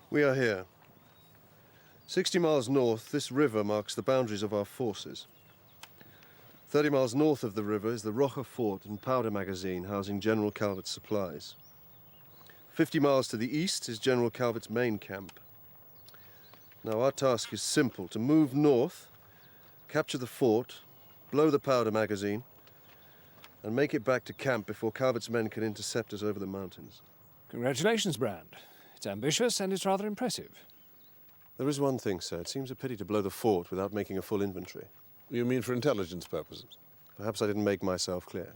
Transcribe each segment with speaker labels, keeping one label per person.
Speaker 1: We are here. 60 miles north, this river marks the boundaries of our forces. 30 miles north of the river is the Rocha Fort and powder magazine housing General Calvert's supplies. 50 miles to the east is General Calvert's main camp. Now, our task is simple: to move north, capture the fort, blow the powder magazine, and make it back to camp before Calvert's men can intercept us over the mountains.
Speaker 2: Congratulations, Brand. It's ambitious and it's rather impressive.
Speaker 1: There is one thing, sir. It seems a pity to blow the fort without making a full inventory.
Speaker 3: You mean for intelligence purposes?
Speaker 1: Perhaps I didn't make myself clear.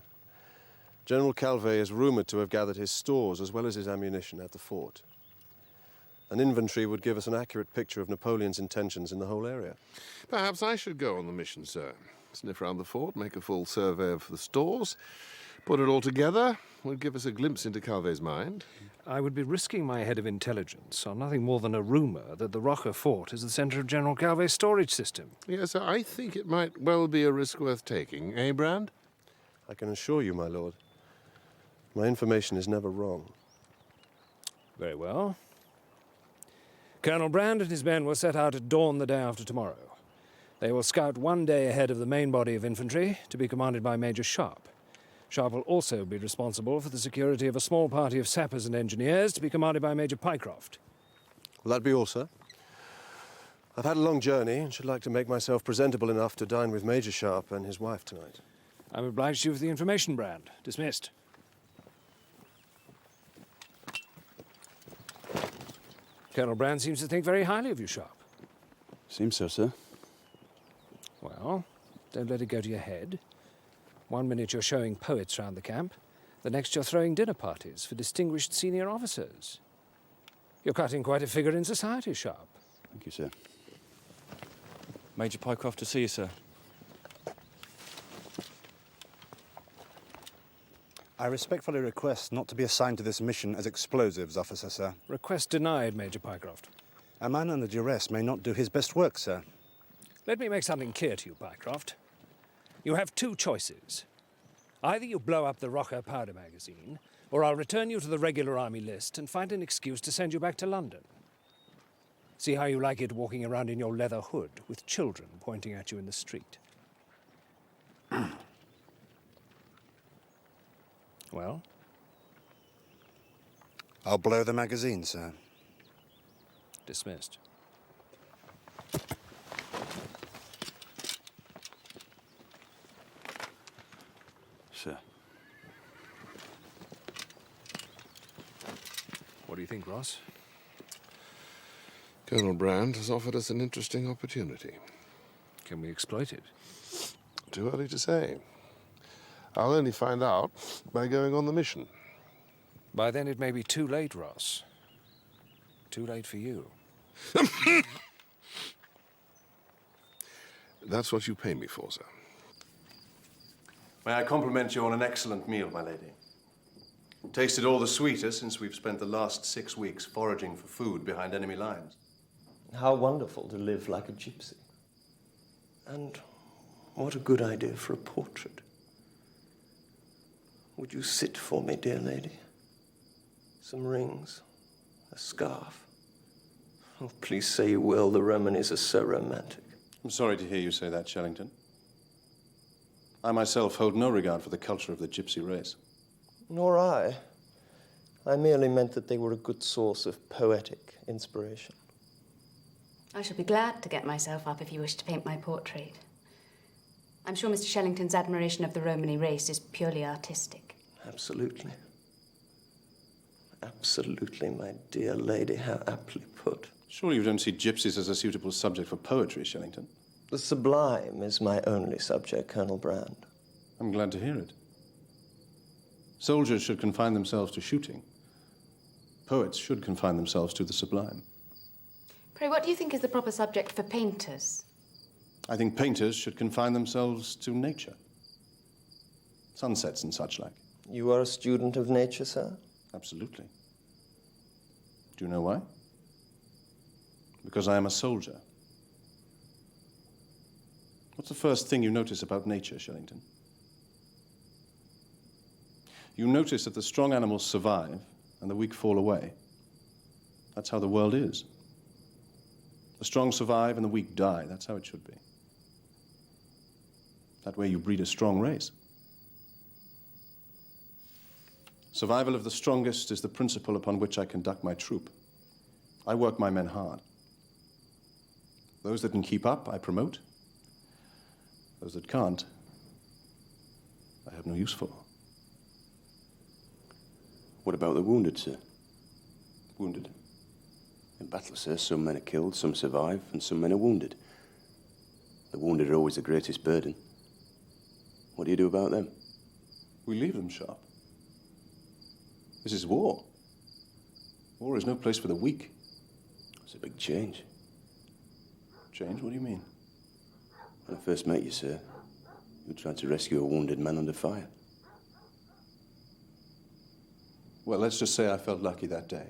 Speaker 1: General Calvet is rumored to have gathered his stores as well as his ammunition at the fort. An inventory would give us an accurate picture of Napoleon's intentions in the whole area.
Speaker 3: Perhaps I should go on the mission, sir. Sniff around the fort, make a full survey of the stores, put it all together, would give us a glimpse into Calvet's mind.
Speaker 2: I would be risking my head of intelligence on nothing more than a rumor that the Rocha Fort is the center of General Calvet's storage system.
Speaker 3: Yes, sir, I think it might well be a risk worth taking, eh, Brand?
Speaker 1: I can assure you, my lord, my information is never wrong.
Speaker 2: Very well. Colonel Brand and his men will set out at dawn the day after tomorrow. They will scout 1 day ahead of the main body of infantry, to be commanded by Major Sharpe. Sharpe will also be responsible for the security of a small party of sappers and engineers, to be commanded by Major Pycroft.
Speaker 1: Will that be all, sir? I've had a long journey and should like to make myself presentable enough to dine with Major Sharpe and his wife tonight.
Speaker 2: I'm obliged to you for the information, Brand. Dismissed. Colonel Brand seems to think very highly of you, Sharpe.
Speaker 4: Seems so, sir.
Speaker 2: Well, don't let it go to your head. 1 minute you're showing poets round the camp, the next you're throwing dinner parties for distinguished senior officers. You're cutting quite a figure in society, Sharpe.
Speaker 4: Thank you, sir. Major Pycroft to see you, sir.
Speaker 5: I respectfully request not to be assigned to this mission as explosives, officer, sir.
Speaker 2: Request denied, Major Pycroft.
Speaker 5: A man under duress may not do his best work, sir.
Speaker 2: Let me make something clear to you, Pycroft. You have 2 choices. Either you blow up the Rocha powder magazine, or I'll return you to the regular army list and find an excuse to send you back to London. See how you like it walking around in your leather hood with children pointing at you in the street. Well?
Speaker 5: I'll blow the magazine, sir.
Speaker 2: Dismissed.
Speaker 4: Sir.
Speaker 2: What do you think, Ross?
Speaker 3: Colonel Brand has offered us an interesting opportunity.
Speaker 2: Can we exploit it?
Speaker 3: Too early to say. I'll only find out by going on the mission.
Speaker 2: By then it may be too late, Ross. Too late for you.
Speaker 3: That's what you pay me for, sir.
Speaker 1: May I compliment you on an excellent meal, my lady. Tasted all the sweeter since we've spent the last 6 weeks foraging for food behind enemy lines.
Speaker 6: How wonderful to live like a gypsy. And what a good idea for a portrait. Would you sit for me, dear lady? Some rings, a scarf. Oh, please say you will. The Romanies are so romantic.
Speaker 1: I'm sorry to hear you say that, Shellington. I myself hold no regard for the culture of the gypsy race.
Speaker 6: Nor I. I merely meant that they were a good source of poetic inspiration.
Speaker 7: I shall be glad to get myself up if you wish to paint my portrait. I'm sure Mr. Shellington's admiration of the Romany race is purely artistic.
Speaker 6: Absolutely. Absolutely, my dear lady. How aptly put.
Speaker 1: Surely you don't see gypsies as a suitable subject for poetry, Shellington?
Speaker 6: The sublime is my only subject, Colonel Brand.
Speaker 1: I'm glad to hear it. Soldiers should confine themselves to shooting. Poets should confine themselves to the sublime.
Speaker 7: Pray, what do you think is the proper subject for painters?
Speaker 1: I think painters should confine themselves to nature. Sunsets and such like.
Speaker 6: You are a student of nature, sir?
Speaker 1: Absolutely. Do you know why? Because I am a soldier. What's the first thing you notice about nature, Shellington? You notice that the strong animals survive and the weak fall away. That's how the world is. The strong survive and the weak die. That's how it should be. That way you breed a strong race. Survival of the strongest is the principle upon which I conduct my troop. I work my men hard. Those that can keep up, I promote. Those that can't, I have no use for.
Speaker 4: What about the wounded, sir?
Speaker 1: Wounded?
Speaker 4: In battle, sir, some men are killed, some survive, and some men are wounded. The wounded are always the greatest burden. What do you do about them?
Speaker 1: We leave them, Sharpe. This is war. War is no place for the weak.
Speaker 4: It's a big change.
Speaker 1: Change? What do you mean?
Speaker 4: When I first met you, sir, you tried to rescue a wounded man under fire.
Speaker 1: Well, let's just say I felt lucky that day.